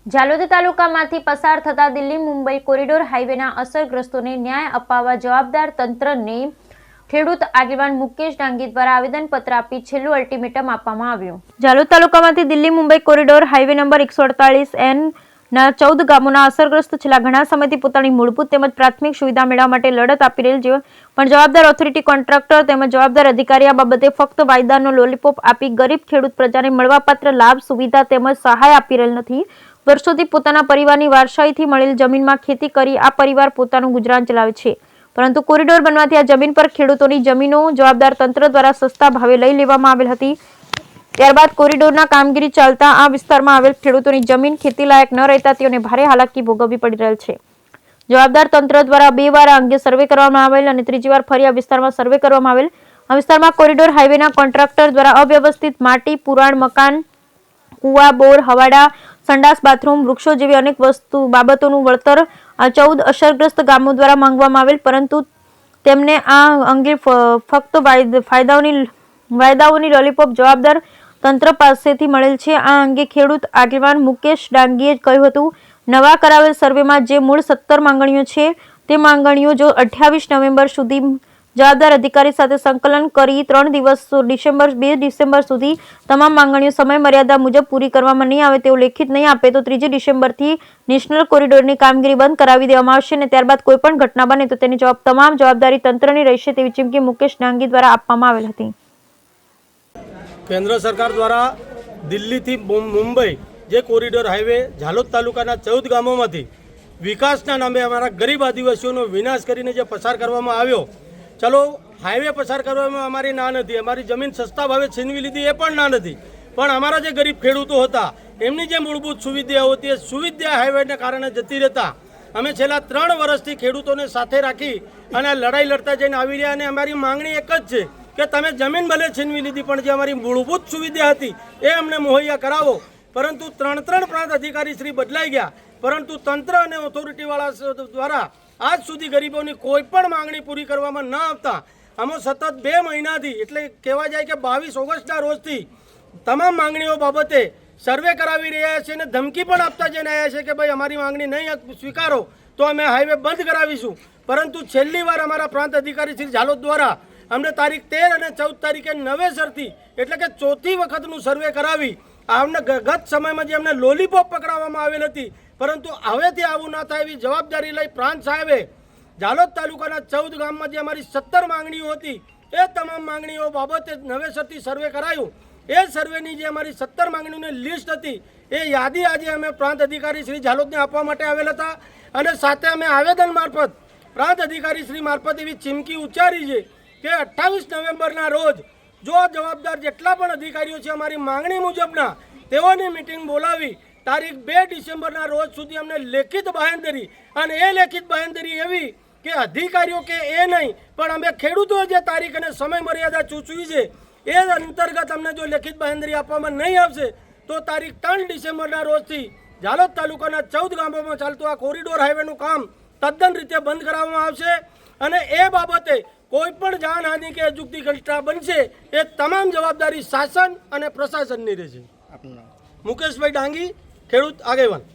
જાલોદ તાલુકામાંથી પસાર થતા દિલ્હી મુંબઈ કોરિડોર હાઈવેના અસરગ્રસ્તોને ન્યાય અપાવવા જવાબદાર તંત્રને ખેડૂત આગેવાન મુકેશ ડાંગી દ્વારા આવેદનપત્ર આપી છેલ્લું અલ્ટિમેટમ આપવામાં આવ્યું। જાલોદ તાલુકામાંથી Delhi Mumbai corridor highway number 148N ના 14 ગામોના અસરગ્રસ્ત છેલ્લા ઘણા સમયથી પોતાની મૂળભૂત તેમજ પ્રાથમિક સુવિધા મેળવવા માટે લડત આપી રહેલ છે, પણ જવાબદાર ઓથોરિટી કોન્ટ્રાક્ટર તેમજ જવાબદાર અધિકારી આ બાબતે ફક્ત વાયદાનો લોલીપોપ આપી ગરીબ ખેડૂત પ્રજાને મળવાપાત્ર લાભ સુવિધા તેમજ સહાય આપી રહેલ નથી। વર્ષોથી પોતાના પરિવારની વારસાઈથી મળેલ જમીનમાં ખેતી કરી આ પરિવાર પોતાનું ગુજરાન ચલાવે છે, પરંતુ કોરિડોર બનવાથી આ જમીન પર ખેડૂતોની જમીનો જવાબદાર તંત્ર દ્વારા સસ્તા ભાવે લઈ લેવામાં આવેલ હતી। ત્યારબાદ કોરિડોરના કામગીરી ચાલતા આ વિસ્તારમાં આવેલ ખેડૂતોની જમીન ખેતીલાયક ન રહેતા તેઓને ભારે હાલાકી ભોગવવી પડી રહેલ છે। જવાબદાર તંત્ર દ્વારા 2 વાર આ અંગે સર્વે કરવામાં આવેલ અને ત્રીજી વાર ફરી આ વિસ્તારમાં સર્વે કરવામાં આવેલ। આ વિસ્તારમાં કોરિડોર હાઈવેના કોન્ટ્રાક્ટર દ્વારા અવ્યવસ્થિત માટી, પુરાણ મકાન, કુવા, બોર, હવાડા, સંડાસ, બાથરૂમ, વૃક્ષો જેવી અનેક બાબતોનું વળતર આ 14 અસરગ્રસ્ત ગામો દ્વારા માંગવામાં આવેલ, પરંતુ તેમને આ અંગે ફક્ત વાયદાઓની લોલીપોપ જવાબદાર તંત્ર પાસેથી મળેલ છે। આ અંગે ખેડૂત આગેવાન મુકેશ ડાંગીએ કહ્યું હતું, નવા કરાવેલ સર્વેમાં જે મૂળ 17 માંગણીઓ છે તે માંગણીઓ જો 28 નવેમ્બર સુધી જવાબદાર અધિકારી સાથે સંકલન કરી 2 ડિસેમ્બર સુધી તમામ માંગણીઓ સમય મર્યાદા મુજબ પૂરી કરવામાં નહીં આવે તેવું લેખિત નહીં આપે તો 3 ડિસેમ્બરથી નેશનલ કોરિડોરની કામગીરી બંધ કરાવી દેવામાં આવશે અને ત્યારબાદ કોઈ પણ ઘટના બને તો તેની તમામ જવાબદારી તંત્રની રહેશે તેવી ચીમકી મુકેશ ડાંગી દ્વારા આપવામાં આવેલ હતી। केंद्र सरकार द्वारा दिल्ली थी मुंबई जे कोरिडोर हाईवे झालोद तालुकाना 14 गामोमांथी विकासना नामे अमारा गरीब आदिवासीओनो विनाश करीने जे पसार करवामां आव्यो। चलो हाईवे पसार करवामां अमारी ना नथी, अमारी जमीन सस्ता भावे छीनवी लीधी ए पण ना नथी, पण अमारा जे गरीब खेडूतो हता एमनी जे मूलभूत सुविधाओ होती ए सुविधा हाईवेने कारणे जती रहता अमे छेल्ला 3 वर्षथी खेडूतोने साथे राखी अने लड़ाई लड़ता जईने आवी रह्या अने अमारी मांगणी एक ज छे કે તમે જમીન ભલે છીનવી લીધી પણ જે અમારી મૂળભૂત સુવિધા હતી એ અમને મુહૈયા કરાવો। પરંતુ 3 પ્રાંત અધિકારી શ્રી બદલાઈ ગયા, પરંતુ તંત્ર અને ઓથોરિટીવાળા દ્વારા આજ સુધી ગરીબોની કોઈ પણ માંગણી પૂરી કરવામાં ન આવતા અમે સતત 2 મહિનાથી એટલે કહેવા જાય કે 22 ઓગસ્ટના રોજથી તમામ માંગણીઓ બાબતે સર્વે કરાવી રહ્યા છે અને ધમકી પણ આપતા જઈને આવ્યા છે કે ભાઈ અમારી માંગણી નહીં સ્વીકારો તો અમે હાઈવે બંધ કરાવીશું। પરંતુ છેલ્લી વાર અમારા પ્રાંત અધિકારી શ્રી ઝાલોદ દ્વારા અમને તારીખ 13 અને 14 તારીખે નવેસરથી એટલે કે ચોથી વખતનું સર્વે કરાવી અમને ગત સમયમાં જે અમને લોલીપોપ પકડાવવામાં આવેલ હતી, પરંતુ હવેથી આવું ના થાય એવી જવાબદારી લઈ પ્રાંત સાહેબે ઝાલોદ તાલુકાના 14 ગામમાં જે અમારી 17 માંગણીઓ હતી એ તમામ માંગણીઓ બાબતે નવેસરથી સર્વે કરાયું। એ સર્વેની જે અમારી 17 માંગણીઓની લિસ્ટ હતી એ યાદી આજે અમે પ્રાંત અધિકારી શ્રી ઝાલોદને આપવા માટે આવેલ હતા અને સાથે અમે આવેદન મારફત પ્રાંત અધિકારી શ્રી મારફત એવી ચીમકી ઉચ્ચારી છે કે 28 નવેમ્બરના રોજ જો જવાબદાર જેટલા પણ અધિકારીઓ છે અમારી માંગણી મુજબના તેઓની મિટિંગ બોલાવી તારીખ 2 ડિસેમ્બરના રોજ સુધી અમને લેખિત બાહેંધરી અને એ લેખિત બાહેંધરી એવી કે અધિકારીઓ કે એ નહીં પણ અમે ખેડૂતોએ જે તારીખ અને સમય મર્યાદા ચૂચવી છે એ અંતર્ગત અમને જો લેખિત બાહેંધરી આપવામાં નહીં આવશે તો તારીખ 3 ડિસેમ્બરના રોજથી ઝાલોદ તાલુકાના 14 ગામોમાં ચાલતું આ કોરિડોર હાઈવેનું કામ તદ્દન રીતે બંધ કરાવવામાં આવશે અને એ બાબતે કોઈ પણ જાનહાનિ કે અજુગતી ઘટના બનશે એ તમામ જવાબદારી શાસન અને પ્રશાસનની રહેશે। મુકેશભાઈ ડાંગી, ખેડૂત આગેવાન।